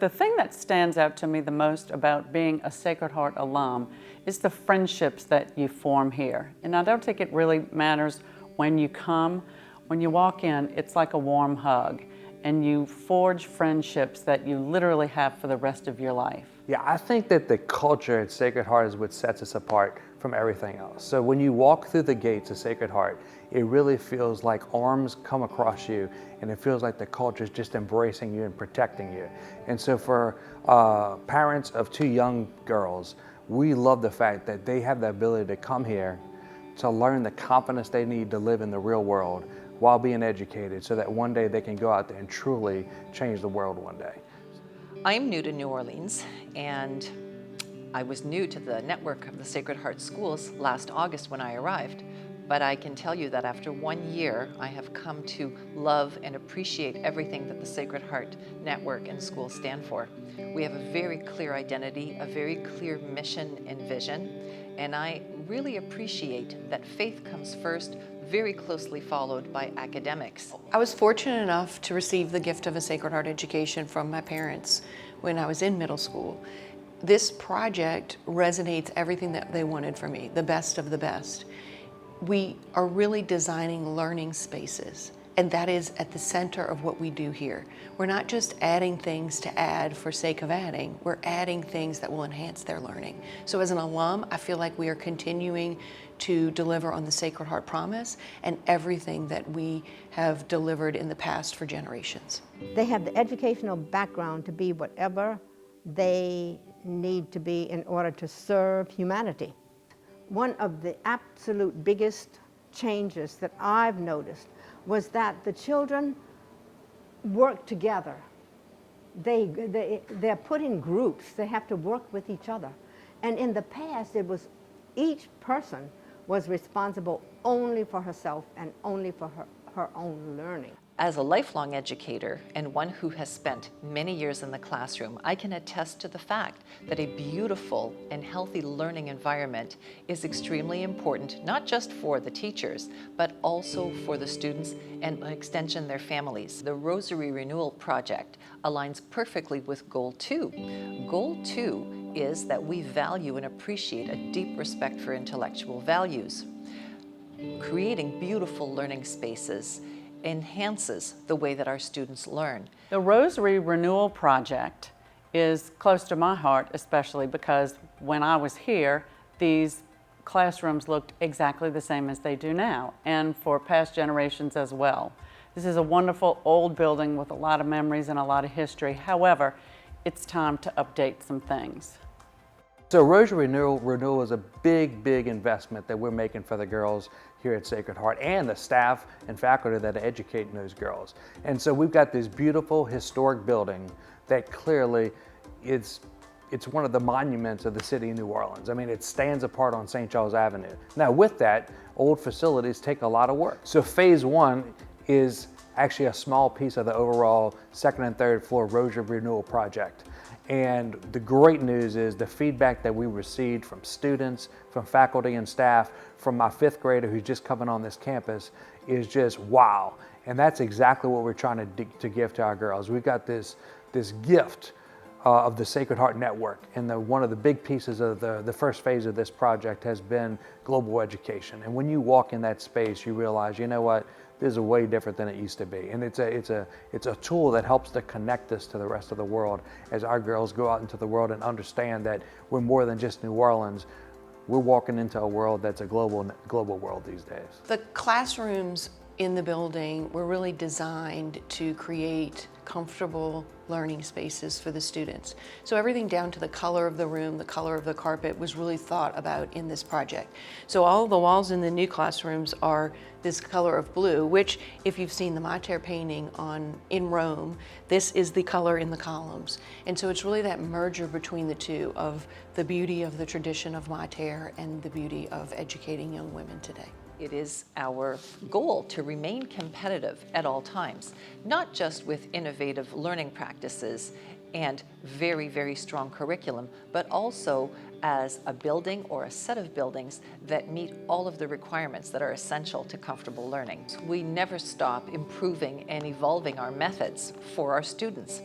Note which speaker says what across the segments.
Speaker 1: The thing that stands out to me the most about being a Sacred Heart alum is the friendships that you form here. And I don't think it really matters when you come. When you walk in, it's like a warm hug, and you forge friendships that you literally have for the rest of your life.
Speaker 2: Yeah, I think that the culture at Sacred Heart is what sets us apart from everything else. So when you walk through the gates of Sacred Heart, it really feels like arms come across you, and it feels like the culture is just embracing you and protecting you. And so for parents of two young girls, we love the fact that they have the ability to come here to learn the confidence they need to live in the real world while being educated, so that one day they can go out there and truly change the world one day.
Speaker 3: I'm new to New Orleans, and I was new to the network of the Sacred Heart schools last August when I arrived. But I can tell you that after 1 year, I have come to love and appreciate everything that the Sacred Heart Network and schools stand for. We have a very clear identity, a very clear mission and vision, and I really appreciate that faith comes first, very closely followed by academics.
Speaker 4: I was fortunate enough to receive the gift of a Sacred Heart education from my parents when I was in middle school. This project resonates everything that they wanted for me, the best of the best. We are really designing learning spaces, and that is at the center of what we do here. We're not just adding things to add for sake of adding, we're adding things that will enhance their learning. So as an alum, I feel like we are continuing to deliver on the Sacred Heart promise and everything that we have delivered in the past for generations.
Speaker 5: They have the educational background to be whatever they need to be in order to serve humanity. One of the absolute biggest changes that I've noticed was that the children work together. They're put in groups. They have to work with each other. And in the past, it was each person was responsible only for herself and only for her own learning.
Speaker 3: As a lifelong educator and one who has spent many years in the classroom, I can attest to the fact that a beautiful and healthy learning environment is extremely important, not just for the teachers, but also for the students and by extension their families. The Rosary Renewal Project aligns perfectly with Goal 2. Goal 2 is that we value and appreciate a deep respect for intellectual values. Creating beautiful learning spaces enhances the way that our students learn.
Speaker 1: The Rosary Renewal Project is close to my heart, especially because when I was here, these classrooms looked exactly the same as they do now, and for past generations as well. This is a wonderful old building with a lot of memories and a lot of history. However, it's time to update some things.
Speaker 2: So Rosary Renewal is a big, big investment that we're making for the girls here at Sacred Heart and the staff and faculty that are educating those girls. And so we've got this beautiful historic building that clearly it's one of the monuments of the city of New Orleans. I mean, it stands apart on St. Charles Avenue. Now with that, old facilities take a lot of work. So phase 1 is actually a small piece of the overall second and third floor Rosary Renewal Project. And the great news is the feedback that we received from students, from faculty and staff, from my 5th grader who's just coming on this campus is just wow. And that's exactly what we're trying to give to our girls. We've got this gift of the Sacred Heart Network, and one of the big pieces of the first phase of this project has been global education. And when you walk in that space, you realize, you know what, this is way different than it used to be. And it's a tool that helps to connect us to the rest of the world as our girls go out into the world and understand that we're more than just New Orleans. We're walking into a world that's a global world these days.
Speaker 4: The classrooms in the building were really designed to create comfortable learning spaces for the students. So everything down to the color of the room, the color of the carpet was really thought about in this project. So all the walls in the new classrooms are this color of blue, which if you've seen the Mater painting in Rome, this is the color in the columns. And so it's really that merger between the two of the beauty of the tradition of Mater and the beauty of educating young women today.
Speaker 3: It is our goal to remain competitive at all times, not just with innovative learning practices and very, very strong curriculum, but also as a building or a set of buildings that meet all of the requirements that are essential to comfortable learning. We never stop improving and evolving our methods for our students.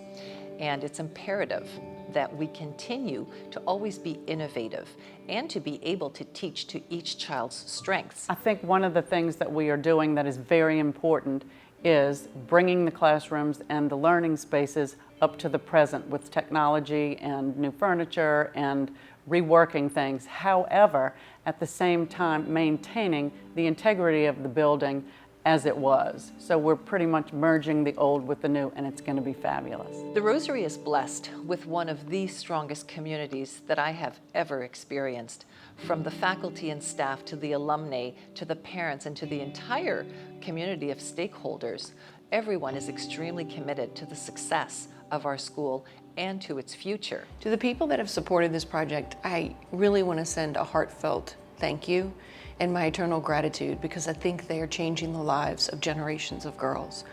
Speaker 3: And it's imperative that we continue to always be innovative and to be able to teach to each child's strengths.
Speaker 1: I think one of the things that we are doing that is very important is bringing the classrooms and the learning spaces up to the present with technology and new furniture and reworking things. However, at the same time, maintaining the integrity of the building as it was. So we're pretty much merging the old with the new, and it's going to be fabulous.
Speaker 3: The Rosary is blessed with one of the strongest communities that I have ever experienced. From the faculty and staff to the alumni, to the parents, and to the entire community of stakeholders, everyone is extremely committed to the success of our school and to its future.
Speaker 4: To the people that have supported this project, I really want to send a heartfelt thank you and my eternal gratitude, because I think they are changing the lives of generations of girls.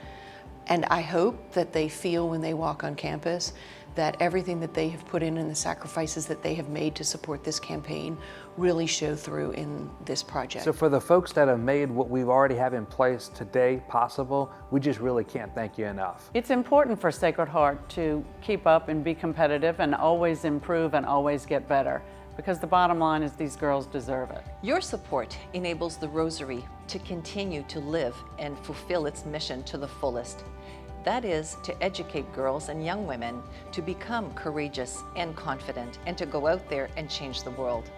Speaker 4: And I hope that they feel when they walk on campus that everything that they have put in and the sacrifices that they have made to support this campaign really show through in this project.
Speaker 2: So for the folks that have made what we already have in place today possible, we just really can't thank you enough.
Speaker 1: It's important for Sacred Heart to keep up and be competitive and always improve and always get better, because the bottom line is these girls deserve it.
Speaker 3: Your support enables the Rosary to continue to live and fulfill its mission to the fullest. That is to educate girls and young women to become courageous and confident and to go out there and change the world.